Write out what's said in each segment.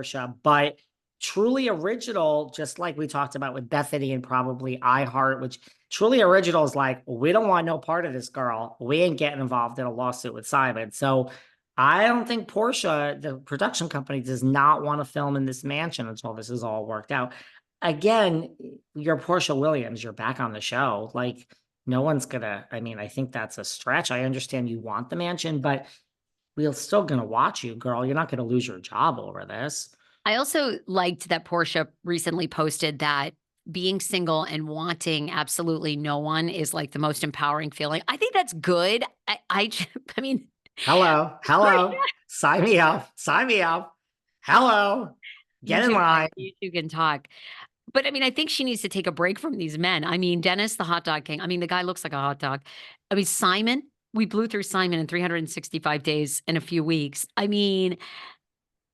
Porsha, but truly original, just like we talked about with Bethany and probably iHeart, which truly original is like, we don't want no part of this girl. We ain't getting involved in a lawsuit with Simon. So I don't think Porsha, the production company, does not want to film in this mansion until this is all worked out. Again, you're Porsha Williams, you're back on the show. Like, no one's gonna, I mean, I think that's a stretch. I understand you want the mansion, but we're still gonna watch you, girl. You're not gonna lose your job over this. I also liked that Porsha recently posted that being single and wanting absolutely no one is like the most empowering feeling. I think that's good. I mean, Hello, hello, sign me up, sign me up. Hello, get in line. you two can talk. But I mean, I think she needs to take a break from these men. I mean, Dennis, the hot dog king. I mean, the guy looks like a hot dog. I mean, Simon, we blew through Simon in 365 days in a few weeks. I mean,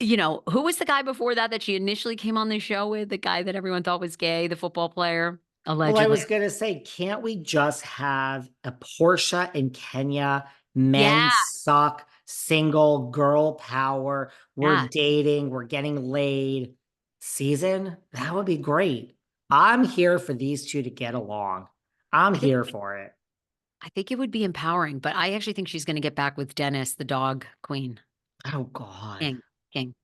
who was the guy before that she initially came on the show with? The guy that everyone thought was gay, the football player, Well, I allegedly. was gonna say, can't we just have a Porsha and Kenya men Yeah, suck, single, girl power, we're yeah. dating, we're getting laid season? That would be great. I'm here for these two to get along. I'm I think here for it. I think it would be empowering, but I actually think she's going to get back with Dennis, the dog queen. Oh God. King, king.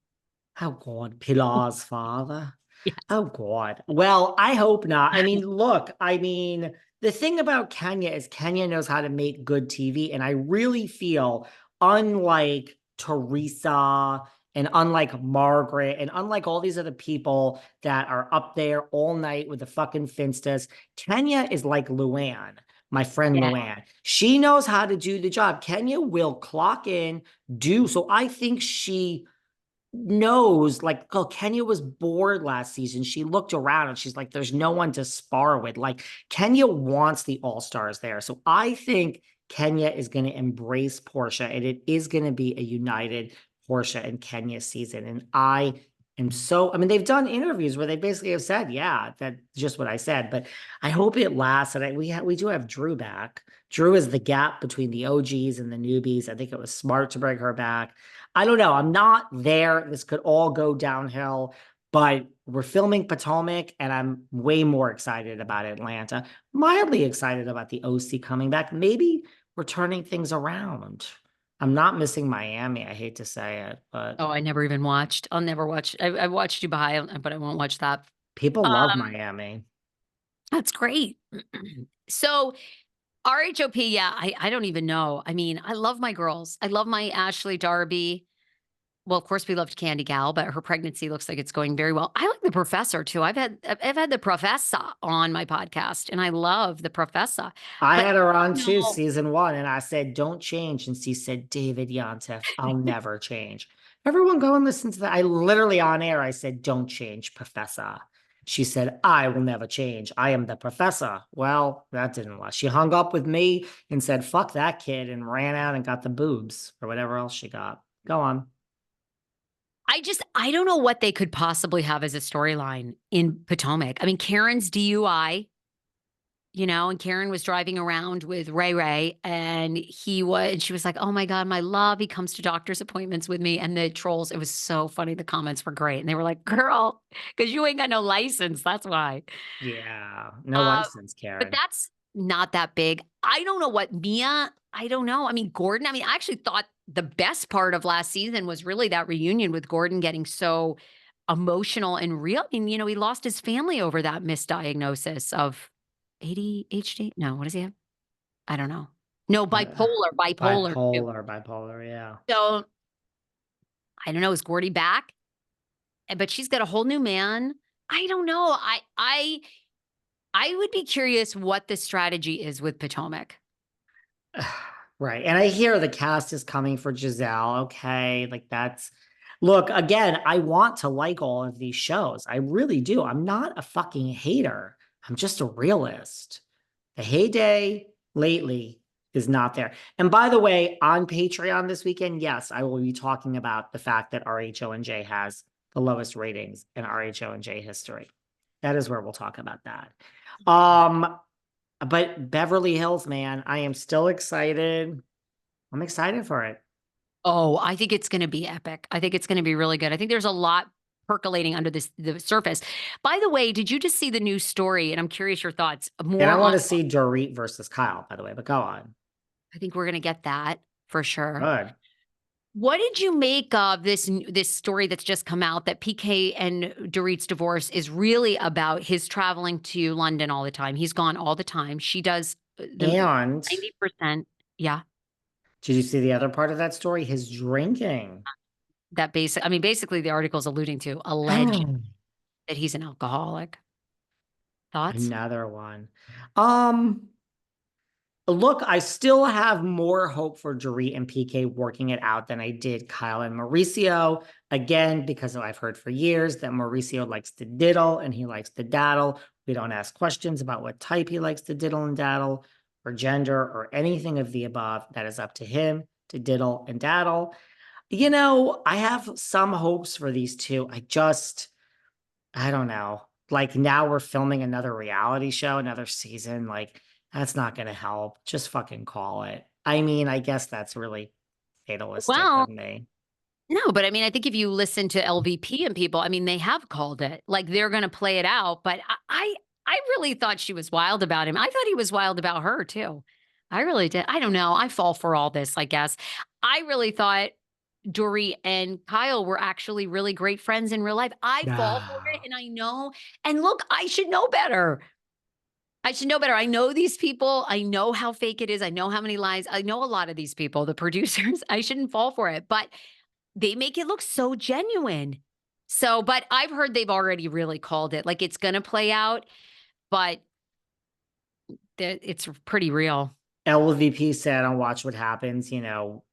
Oh God. Pilar's father. Yes. Oh God. Well, I hope not. I mean, look, the thing about Kenya is Kenya knows how to make good TV. And I really feel, unlike Teresa and unlike Margaret and unlike all these other people that are up there all night with the fucking Finstas, Kenya is like Luann, my friend Yeah. Luann. She knows how to do the job. Kenya will clock in, do. So I think she knows, like, oh, Kenya was bored last season. She looked around and she's like, there's no one to spar with. Like, Kenya wants the all-stars there. So I think Kenya is going to embrace Porsha, and it is going to be a united Porsha and Kenya season. And I mean, they've done interviews where they basically have said, yeah, that's just what I said, but I hope it lasts. And we do have Drew back. Drew is the gap between the OGs and the newbies. I think it was smart to bring her back. I don't know. I'm not there. This could all go downhill, but we're filming Potomac, and I'm way more excited about Atlanta. Mildly excited about the OC coming back. Maybe we're turning things around. I'm not missing Miami. I hate to say it, but Oh, I never even watched. I'll never watch. I watched Dubai, but I won't watch that. people love Um, Miami. that's great. So RHOP, yeah, I don't even know. I mean, I love my girls. I love my Ashley Darby. Well, of course, we loved Candy Gal, but her pregnancy looks like it's going very well. I like the professor too. I've had the professor on my podcast, and I love the professor. I But had her on too, no, season one, and I said, don't change. And she said, David Yontef, I'll never change. Everyone go and listen to that. I literally on air, I said, don't change, Professor. She said, I will never change. I am the professor. Well, that didn't last. She hung up with me and said, fuck that kid, and ran out and got the boobs or whatever else she got. Go on. I don't know what they could possibly have as a storyline in Potomac. I mean, Karen's DUI, and Karen was driving around with Ray Ray, and she was like, "Oh my God, my love, he comes to doctor's appointments with me." And the trolls, it was so funny. The comments were great. And they were like, "Girl, because you ain't got no license. That's why." Yeah, no Uh, license, but Karen. that's not that big. I don't know what Mia, I don't know. I mean, Gordon, I mean, I actually thought the best part of last season was really that reunion with Gordon getting so emotional and real. I mean, he lost his family over that misdiagnosis of ADHD. No, what does he have? I don't know. No, Uh, bipolar too. bipolar, yeah. So I don't know. Is Gordy back? But she's got a whole new man. I don't know. I would be curious what the strategy is with Potomac. Right. And I hear the cast is coming for Giselle. Okay. Like look, again, I want to like all of these shows. I really do. I'm not a fucking hater. I'm just a realist. The heyday lately is not there. And by the way, on Patreon this weekend, yes, I will be talking about the fact that RHONJ has the lowest ratings in RHONJ history. That is where we'll talk about that. But Beverly Hills, man, I am still excited. I'm excited for it. Oh, I think it's going to be epic. I think it's going to be really good. I think there's a lot. percolating under the surface. By the way, did you just see the news story? And I'm curious your thoughts. And I More want on, to see Dorit versus Kyle, by the way, but go on. I think we're going to get that for sure. Good. What did you make of this story that's just come out that PK and Dorit's divorce is really about his traveling to London all the time? He's gone all the time. She does the And 90%. Yeah. did you see the other part of that story? His drinking. I mean, basically the article's alluding to alleged that he's an alcoholic. Thoughts? Another one. Um, Look, I still have more hope for Dorit and PK working it out than I did Kyle and Mauricio. Again, because I've heard for years that Mauricio likes to diddle and he likes to daddle. We don't ask questions about what type he likes to diddle and daddle, or gender, or anything of the above. That is up to him to diddle and daddle. I have some hopes for these two. I don't know. Like now we're filming another reality show, another season. Like that's not going to help. Just fucking call it. I mean, I guess that's really fatalistic Well, of me. no, but I mean, I think if you listen to LVP and people, I mean, they have called it. Like they're going to play it out. But I really thought she was wild about him. I thought he was wild about her too. I really did. I don't know. I fall for all this, I guess. I really thought Dory and Kyle were actually really great friends in real life. I fall for it, Ah, and I know. And look, I should know better. I should know better. I know these people. I know how fake it is. I know how many lies. I know a lot of these people, the producers. I shouldn't fall for it, but they make it look so genuine. So, but I've heard they've already really called it. Like it's going to play out, but it's pretty real. LVP said on Watch What Happens,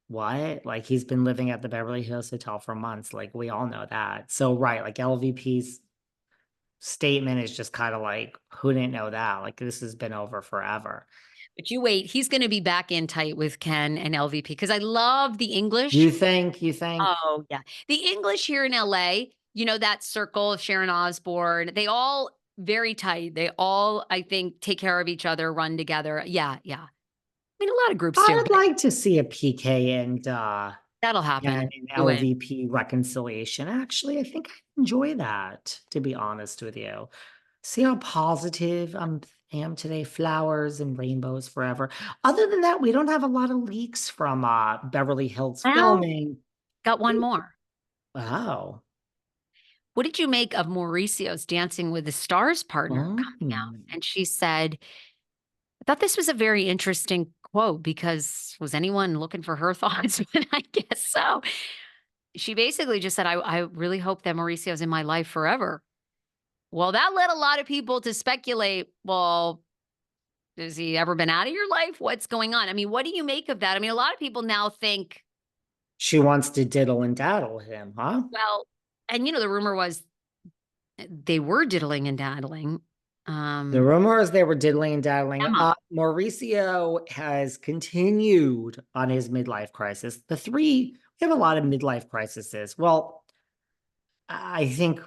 what? Like he's been living at the Beverly Hills Hotel for months. Like we all know that. So, right, like LVP's statement is just kind of like, who didn't know that? Like this has been over forever. But you wait, he's going to be back in tight with Ken and LVP because I love the You English. think, you think? Oh, yeah. The English here in LA, that circle of Sharon Osbourne, they all very tight. They all, I think, take care of each other, run together. Yeah, yeah. I mean, a lot of groups do, I'd but like to see a PK that'll and happen. an Do it. LVP reconciliation. Actually, I think I enjoy that, to be honest with you. See how positive I am today. Flowers and rainbows forever. Other than that, we don't have a lot of leaks from Beverly Hills Well, filming. got one more. Wow. What did you make of Mauricio's Dancing with the Stars partner coming out? Mm. And she said, I thought this was a very interesting quote because was anyone looking for her thoughts? But I guess so. She basically just said, I really hope that Mauricio's in my life forever. Well, that led a lot of people to speculate, well, has he ever been out of your life? What's going on? I mean, what do you make of that? I mean, a lot of people now think, She wants to diddle and daddle him, huh? well, and the rumor was they were diddling and daddling. The rumor is they were diddling and daddling. Emma. Mauricio has continued on his midlife crisis. We have a lot of midlife crises. Well, I think